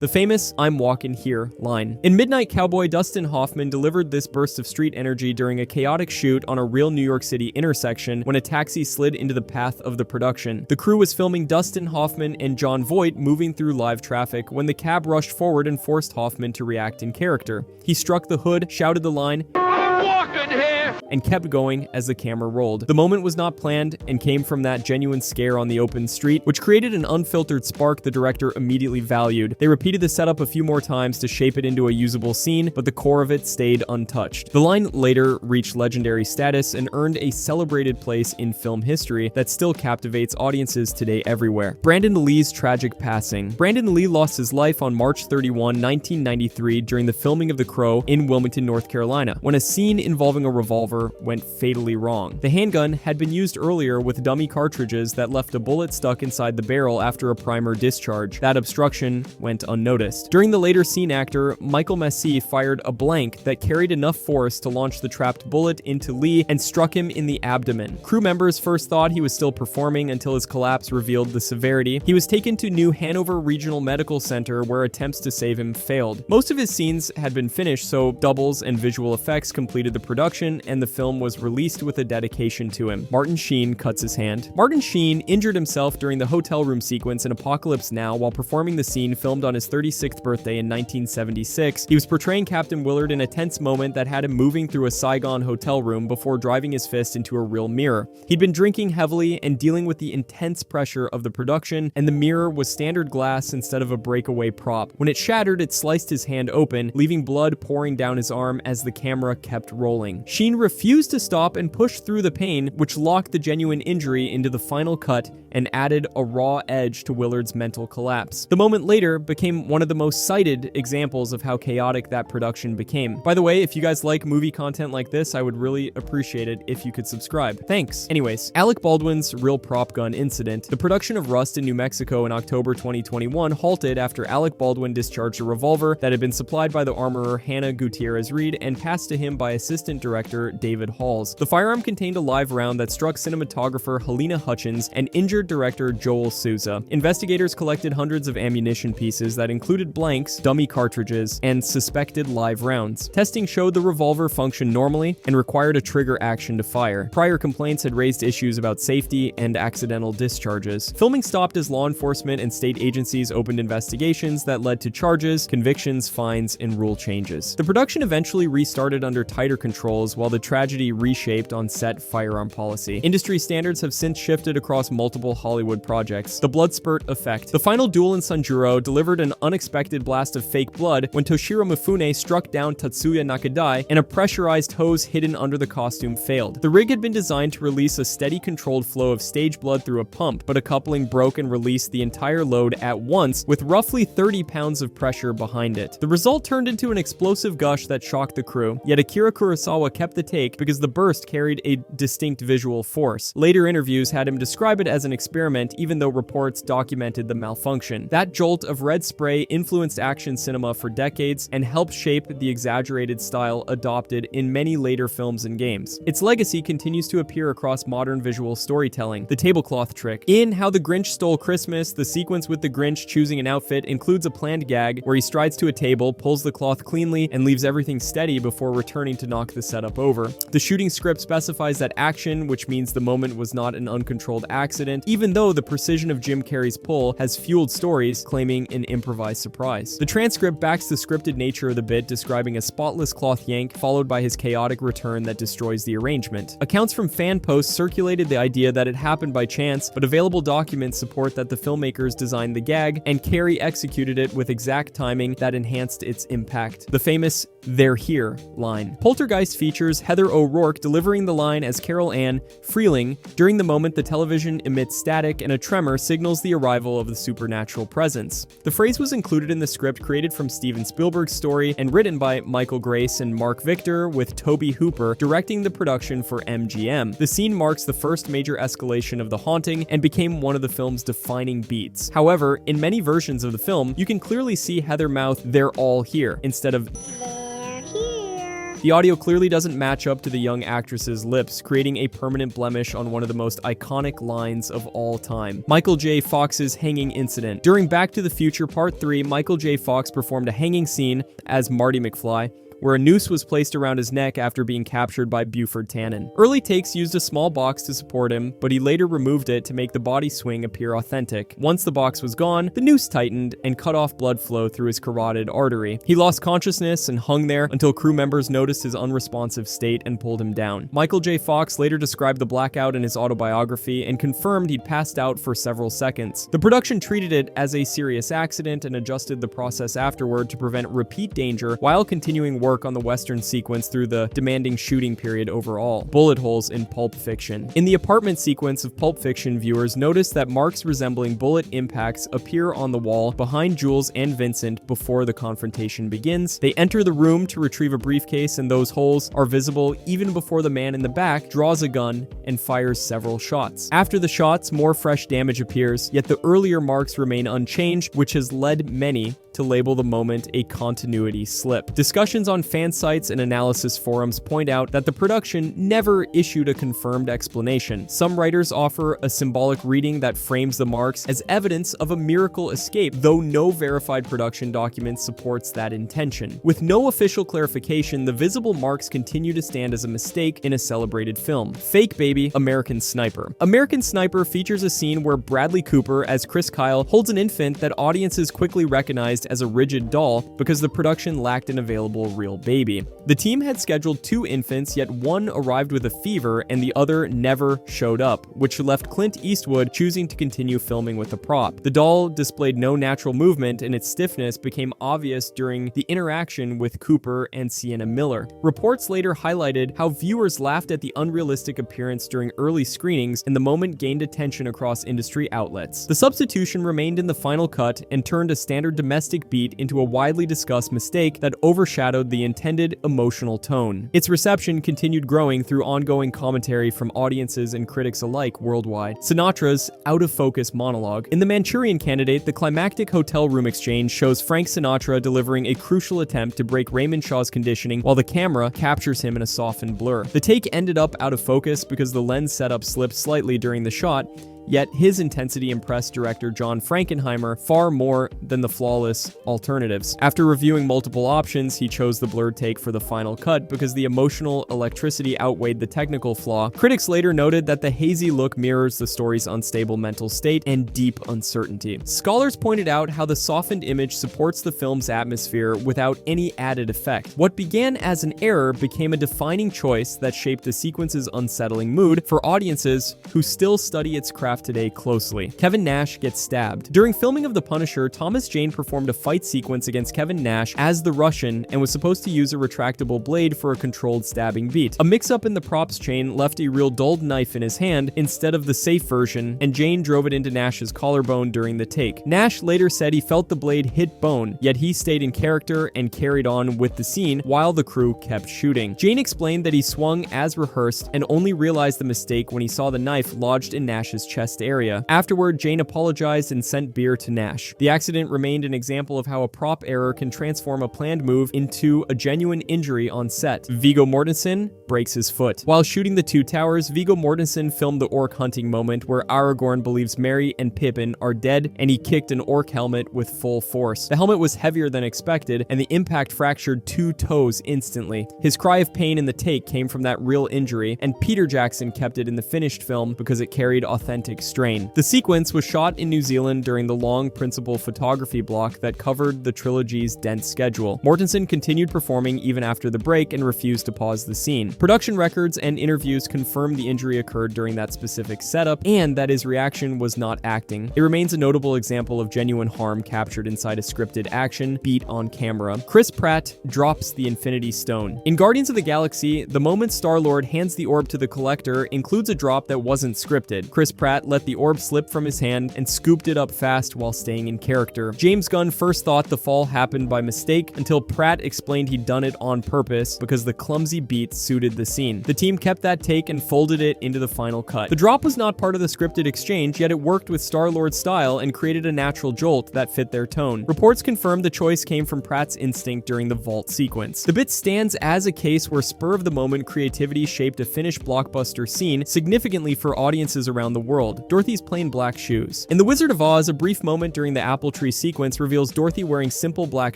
The famous "I'm walking here" line. In Midnight Cowboy, Dustin Hoffman delivered this burst of street energy during a chaotic shoot on a real New York City intersection when a taxi slid into the path of the production. The crew was filming Dustin Hoffman and Jon Voight moving through live traffic when the cab rushed forward and forced Hoffman to react in character. He struck the hood, shouted the line, "I'm walking here," and kept going as the camera rolled. The moment was not planned and came from that genuine scare on the open street, which created an unfiltered spark the director immediately valued. They repeated the setup a few more times to shape it into a usable scene, but the core of it stayed untouched. The line later reached legendary status and earned a celebrated place in film history that still captivates audiences today everywhere. Brandon Lee's tragic passing. Brandon Lee lost his life on March 31, 1993 during the filming of The Crow in Wilmington, North Carolina, when a scene involving a revolver went fatally wrong. The handgun had been used earlier with dummy cartridges that left a bullet stuck inside the barrel after a primer discharge. That obstruction went unnoticed. During the later scene, actor Michael Massey fired a blank that carried enough force to launch the trapped bullet into Lee and struck him in the abdomen. Crew members first thought he was still performing until his collapse revealed the severity. He was taken to New Hanover Regional Medical Center where attempts to save him failed. Most of his scenes had been finished, so doubles and visual effects completed the production, and the film was released with a dedication to him. Martin Sheen cuts his hand. Martin Sheen injured himself during the hotel room sequence in Apocalypse Now while performing the scene filmed on his 36th birthday in 1976. He was portraying Captain Willard in a tense moment that had him moving through a Saigon hotel room before driving his fist into a real mirror. He'd been drinking heavily and dealing with the intense pressure of the production, and the mirror was standard glass instead of a breakaway prop. When it shattered, it sliced his hand open, leaving blood pouring down his arm as the camera kept rolling. Sheen refused to stop and pushed through the pain, which locked the genuine injury into the final cut and added a raw edge to Willard's mental collapse. The moment later became one of the most cited examples of how chaotic that production became. By the way, if you guys like movie content like this, I would really appreciate it if you could subscribe. Thanks. Anyways, Alec Baldwin's real prop gun incident. The production of Rust in New Mexico in October 2021 halted after Alec Baldwin discharged a revolver that had been supplied by the armorer Hannah Gutierrez Reed and passed to him by assistant director David Halls. The firearm contained a live round that struck cinematographer Helena Hutchins and injured director Joel Souza. Investigators collected hundreds of ammunition pieces that included blanks, dummy cartridges, and suspected live rounds. Testing showed the revolver functioned normally and required a trigger action to fire. Prior complaints had raised issues about safety and accidental discharges. Filming stopped as law enforcement and state agencies opened investigations that led to charges, convictions, fines, and rule changes. The production eventually restarted under tighter controls while the tragedy reshaped on-set firearm policy. Industry standards have since shifted across multiple Hollywood projects. The blood spurt effect. The final duel in Sanjuro delivered an unexpected blast of fake blood when Toshiro Mifune struck down Tatsuya Nakadai and a pressurized hose hidden under the costume failed. The rig had been designed to release a steady controlled flow of stage blood through a pump, but a coupling broke and released the entire load at once with roughly 30 pounds of pressure behind it. The result turned into an explosive gush that shocked the crew, yet Akira Kurosawa kept the take because the burst carried a distinct visual force. Later interviews had him describe it as an experiment, even though reports documented the malfunction. That jolt of red spray influenced action cinema for decades and helped shape the exaggerated style adopted in many later films and games. Its legacy continues to appear across modern visual storytelling. The tablecloth trick. In How the Grinch Stole Christmas, the sequence with the Grinch choosing an outfit includes a planned gag where he strides to a table, pulls the cloth cleanly, and leaves everything steady before returning to knock the setup over. The shooting script specifies that action, which means the moment was not an uncontrolled accident, even though the precision of Jim Carrey's pull has fueled stories claiming an improvised surprise. The transcript backs the scripted nature of the bit, describing a spotless cloth yank followed by his chaotic return that destroys the arrangement. Accounts from fan posts circulated the idea that it happened by chance, but available documents support that the filmmakers designed the gag and Carrey executed it with exact timing that enhanced its impact. The famous "They're here" line. Poltergeist features Heather O'Rourke delivering the line as Carol Ann Freeling. During the moment, the television emits static and a tremor signals the arrival of the supernatural presence. The phrase was included in the script created from Steven Spielberg's story and written by Michael Grace and Mark Victor, with Toby Hooper directing the production for MGM. The scene marks the first major escalation of the haunting and became one of the film's defining beats. However, in many versions of the film, you can clearly see Heather mouth "They're all here" instead of "They're here." The audio clearly doesn't match up to the young actress's lips, creating a permanent blemish on one of the most iconic lines of all time. Michael J. Fox's hanging incident. During Back to the Future Part 3, Michael J. Fox performed a hanging scene as Marty McFly, where a noose was placed around his neck after being captured by Buford Tannen. Early takes used a small box to support him, but he later removed it to make the body swing appear authentic. Once the box was gone, the noose tightened and cut off blood flow through his carotid artery. He lost consciousness and hung there until crew members noticed his unresponsive state and pulled him down. Michael J. Fox later described the blackout in his autobiography and confirmed he'd passed out for several seconds. The production treated it as a serious accident and adjusted the process afterward to prevent repeat danger while continuing work on the Western sequence through the demanding shooting period overall. Bullet holes in Pulp Fiction. In the apartment sequence of Pulp Fiction, viewers notice that marks resembling bullet impacts appear on the wall behind Jules and Vincent before the confrontation begins. They enter the room to retrieve a briefcase, and those holes are visible even before the man in the back draws a gun and fires several shots. After the shots, more fresh damage appears, yet the earlier marks remain unchanged, which has led many to label the moment a continuity slip. Discussions on fan sites and analysis forums point out that the production never issued a confirmed explanation. Some writers offer a symbolic reading that frames the marks as evidence of a miracle escape, though no verified production document supports that intention. With no official clarification, the visible marks continue to stand as a mistake in a celebrated film. Fake Baby, American Sniper. American Sniper features a scene where Bradley Cooper, as Chris Kyle, holds an infant that audiences quickly recognized as a rigid doll because the production lacked an available real baby. The team had scheduled 2 infants, yet one arrived with a fever and the other never showed up, which left Clint Eastwood choosing to continue filming with the prop. The doll displayed no natural movement, and its stiffness became obvious during the interaction with Cooper and Sienna Miller. Reports later highlighted how viewers laughed at the unrealistic appearance during early screenings, and the moment gained attention across industry outlets. The substitution remained in the final cut and turned a standard domestic beat into a widely discussed mistake that overshadowed the intended emotional tone. Its reception continued growing through ongoing commentary from audiences and critics alike worldwide. Sinatra's out-of-focus monologue. In The Manchurian Candidate, the climactic hotel room exchange shows Frank Sinatra delivering a crucial attempt to break Raymond Shaw's conditioning while the camera captures him in a softened blur. The take ended up out of focus because the lens setup slipped slightly during the shot, yet his intensity impressed director John Frankenheimer far more than the flawless alternatives. After reviewing multiple options, he chose the blurred take for the final cut because the emotional electricity outweighed the technical flaw. Critics later noted that the hazy look mirrors the story's unstable mental state and deep uncertainty. Scholars pointed out how the softened image supports the film's atmosphere without any added effect. What began as an error became a defining choice that shaped the sequence's unsettling mood for audiences who still study its craft today closely. Kevin Nash gets stabbed. During filming of The Punisher, Thomas Jane performed a fight sequence against Kevin Nash as the Russian and was supposed to use a retractable blade for a controlled stabbing beat. A mix-up in the props chain left a real dulled knife in his hand instead of the safe version, and Jane drove it into Nash's collarbone during the take. Nash later said he felt the blade hit bone, yet he stayed in character and carried on with the scene while the crew kept shooting. Jane explained that he swung as rehearsed and only realized the mistake when he saw the knife lodged in Nash's chest area. Afterward, Jane apologized and sent beer to Nash. The accident remained an example of how a prop error can transform a planned move into a genuine injury on set. Viggo Mortensen breaks his foot. While shooting The Two Towers, Viggo Mortensen filmed the orc hunting moment where Aragorn believes Merry and Pippin are dead, and he kicked an orc helmet with full force. The helmet was heavier than expected, and the impact fractured 2 toes instantly. His cry of pain in the take came from that real injury, and Peter Jackson kept it in the finished film because it carried authentic strain. The sequence was shot in New Zealand during the long principal photography block that covered the trilogy's dense schedule. Mortensen continued performing even after the break and refused to pause the scene. Production records and interviews confirmed the injury occurred during that specific setup and that his reaction was not acting. It remains a notable example of genuine harm captured inside a scripted action beat on camera. Chris Pratt drops the Infinity Stone. In Guardians of the Galaxy, the moment Star-Lord hands the orb to the Collector includes a drop that wasn't scripted. Chris Pratt Pratt let the orb slip from his hand and scooped it up fast while staying in character. James Gunn first thought the fall happened by mistake until Pratt explained he'd done it on purpose because the clumsy beat suited the scene. The team kept that take and folded it into the final cut. The drop was not part of the scripted exchange, yet it worked with Star-Lord's style and created a natural jolt that fit their tone. Reports confirmed the choice came from Pratt's instinct during the vault sequence. The bit stands as a case where spur-of-the-moment creativity shaped a finished blockbuster scene significantly for audiences around the world. Dorothy's plain black shoes. In The Wizard of Oz, a brief moment during the apple tree sequence reveals Dorothy wearing simple black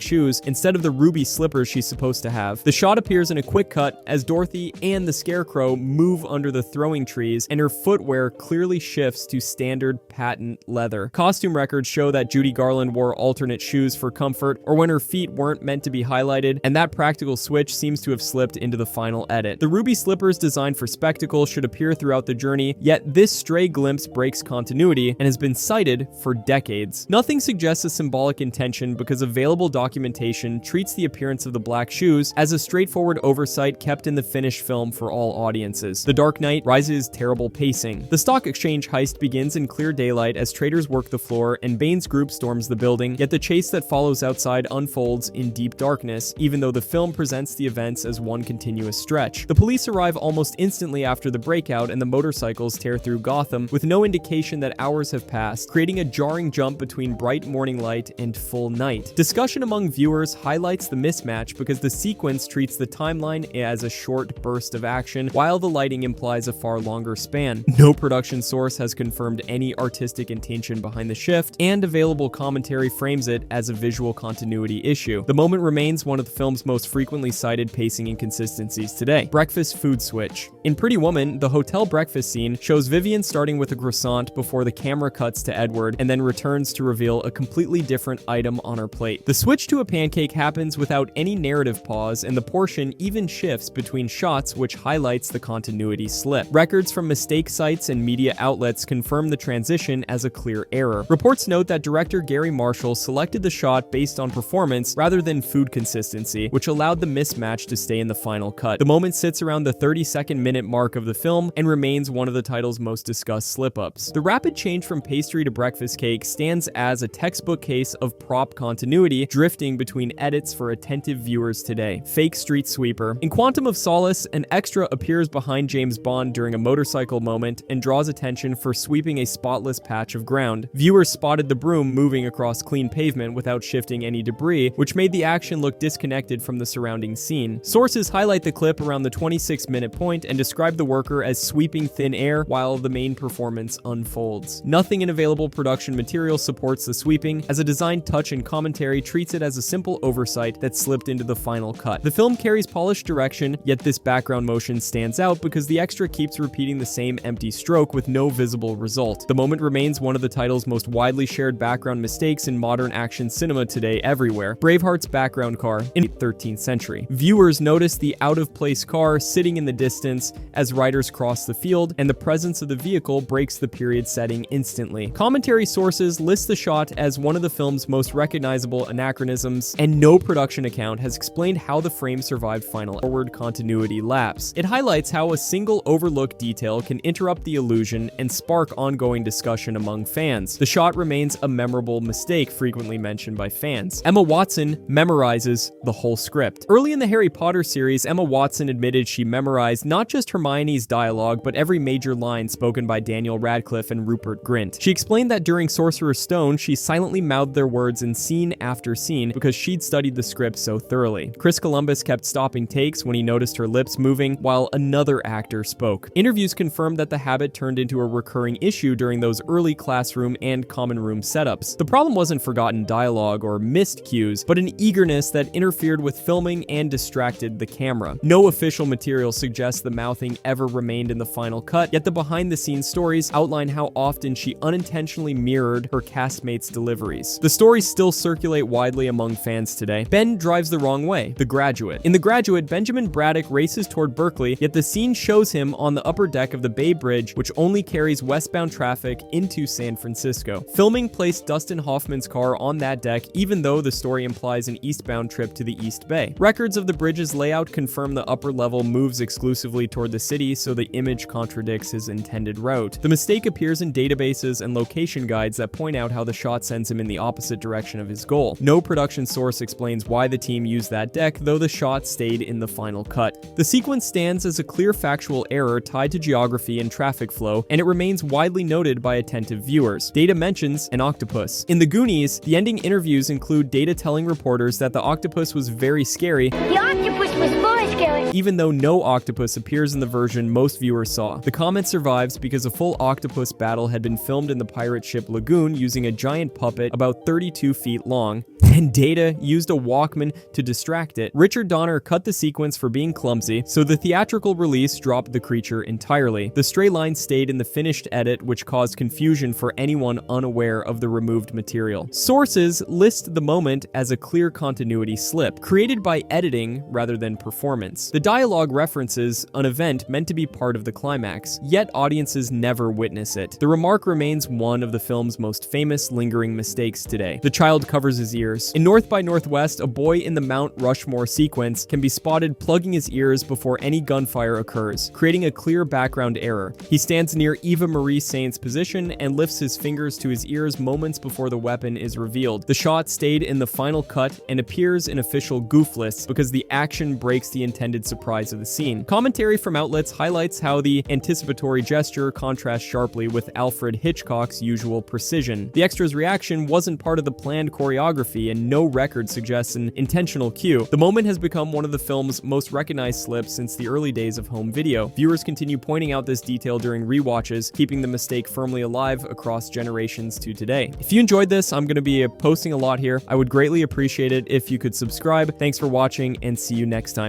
shoes instead of the ruby slippers she's supposed to have. The shot appears in a quick cut as Dorothy and the Scarecrow move under the throwing trees, and her footwear clearly shifts to standard patent leather. Costume records show that Judy Garland wore alternate shoes for comfort or when her feet weren't meant to be highlighted, and that practical switch seems to have slipped into the final edit. The ruby slippers designed for spectacle should appear throughout the journey, yet this stray glimpse breaks continuity and has been cited for decades. Nothing suggests a symbolic intention because available documentation treats the appearance of the black shoes as a straightforward oversight kept in the finished film for all audiences. The Dark Knight Rises' terrible pacing. The stock exchange heist begins in clear daylight as traders work the floor and Bane's group storms the building, yet the chase that follows outside unfolds in deep darkness, even though the film presents the events as one continuous stretch. The police arrive almost instantly after the breakout and the motorcycles tear through Gotham, with no indication that hours have passed, creating a jarring jump between bright morning light and full night. Discussion among viewers highlights the mismatch because the sequence treats the timeline as a short burst of action, while the lighting implies a far longer span. No production source has confirmed any artistic intention behind the shift, and available commentary frames it as a visual continuity issue. The moment remains one of the film's most frequently cited pacing inconsistencies today. Breakfast food switch. In Pretty Woman, the hotel breakfast scene shows Vivian starting with a croissant before the camera cuts to Edward and then returns to reveal a completely different item on her plate. The switch to a pancake happens without any narrative pause, and the portion even shifts between shots, which highlights the continuity slip. Records from mistake sites and media outlets confirm the transition as a clear error. Reports note that director Gary Marshall selected the shot based on performance rather than food consistency, which allowed the mismatch to stay in the final cut. The moment sits around the 32nd minute mark of the film and remains one of the title's most discussed slip-ups. The rapid change from pastry to breakfast cake stands as a textbook case of prop continuity drifting between edits for attentive viewers today. Fake street sweeper. In Quantum of Solace, an extra appears behind James Bond during a motorcycle moment and draws attention for sweeping a spotless patch of ground. Viewers spotted the broom moving across clean pavement without shifting any debris, which made the action look disconnected from the surrounding scene. Sources highlight the clip around the 26-minute point and describe the worker as sweeping thin air while the main performance unfolds. Nothing in available production material supports the sweeping, as a design touch and commentary treats it as a simple oversight that slipped into the final cut. The film carries polished direction, yet this background motion stands out because the extra keeps repeating the same empty stroke with no visible result. The moment remains one of the title's most widely shared background mistakes in modern action cinema today everywhere. Braveheart's background car in the 13th century. Viewers notice the out-of-place car sitting in the distance as riders cross the field, and the presence of the vehicle breaks the period setting instantly. Commentary sources list the shot as one of the film's most recognizable anachronisms, and no production account has explained how the frame survived final forward continuity lapse. It highlights how a single overlooked detail can interrupt the illusion and spark ongoing discussion among fans. The shot remains a memorable mistake frequently mentioned by fans. Emma Watson memorizes the whole script. Early in the Harry Potter series, Emma Watson admitted she memorized not just Hermione's dialogue, but every major line spoken by Daniel Radcliffe and Rupert Grint. She explained that during Sorcerer's Stone, she silently mouthed their words in scene after scene because she'd studied the script so thoroughly. Chris Columbus kept stopping takes when he noticed her lips moving while another actor spoke. Interviews confirmed that the habit turned into a recurring issue during those early classroom and common room setups. The problem wasn't forgotten dialogue or missed cues, but an eagerness that interfered with filming and distracted the camera. No official material suggests the mouthing ever remained in the final cut, yet the behind-the-scenes stories outline how often she unintentionally mirrored her castmates' deliveries. The stories still circulate widely among fans today. Ben drives the wrong way. The Graduate. In The Graduate, Benjamin Braddock races toward Berkeley, yet the scene shows him on the upper deck of the Bay Bridge, which only carries westbound traffic into San Francisco. Filming placed Dustin Hoffman's car on that deck, even though the story implies an eastbound trip to the East Bay. Records of the bridge's layout confirm the upper level moves exclusively toward the city, so the image contradicts his intended route. The mistake appears in databases and location guides that point out how the shot sends him in the opposite direction of his goal. No production source explains why the team used that deck, though the shot stayed in the final cut. The sequence stands as a clear factual error tied to geography and traffic flow, and it remains widely noted by attentive viewers. Data mentions an octopus. In the Goonies, the ending interviews include Data telling reporters that the octopus was very scary. The octopus was very scary. Even though no octopus appears in the version most viewers saw. The comment survives because a full octopus battle had been filmed in the pirate ship Lagoon using a giant puppet about 32 feet long, and Data used a Walkman to distract it. Richard Donner cut the sequence for being clumsy, so the theatrical release dropped the creature entirely. The stray line stayed in the finished edit, which caused confusion for anyone unaware of the removed material. Sources list the moment as a clear continuity slip, created by editing rather than performance. The dialogue references an event meant to be part of the climax, yet audiences never witness it. The remark remains one of the film's most famous lingering mistakes today. The child covers his ears. In North by Northwest, a boy in the Mount Rushmore sequence can be spotted plugging his ears before any gunfire occurs, creating a clear background error. He stands near Eva Marie Saint's position and lifts his fingers to his ears moments before the weapon is revealed. The shot stayed in the final cut and appears in official goof lists because the action breaks the intended surprise of the scene. Commentary from outlets highlights how the anticipatory gesture contrasts sharply with Alfred Hitchcock's usual precision. The extra's reaction wasn't part of the planned choreography, and no record suggests an intentional cue. The moment has become one of the film's most recognized slips since the early days of home video. Viewers continue pointing out this detail during rewatches, keeping the mistake firmly alive across generations to today. If you enjoyed this, I'm going to be posting a lot here. I would greatly appreciate it if you could subscribe. Thanks for watching, and see you next time.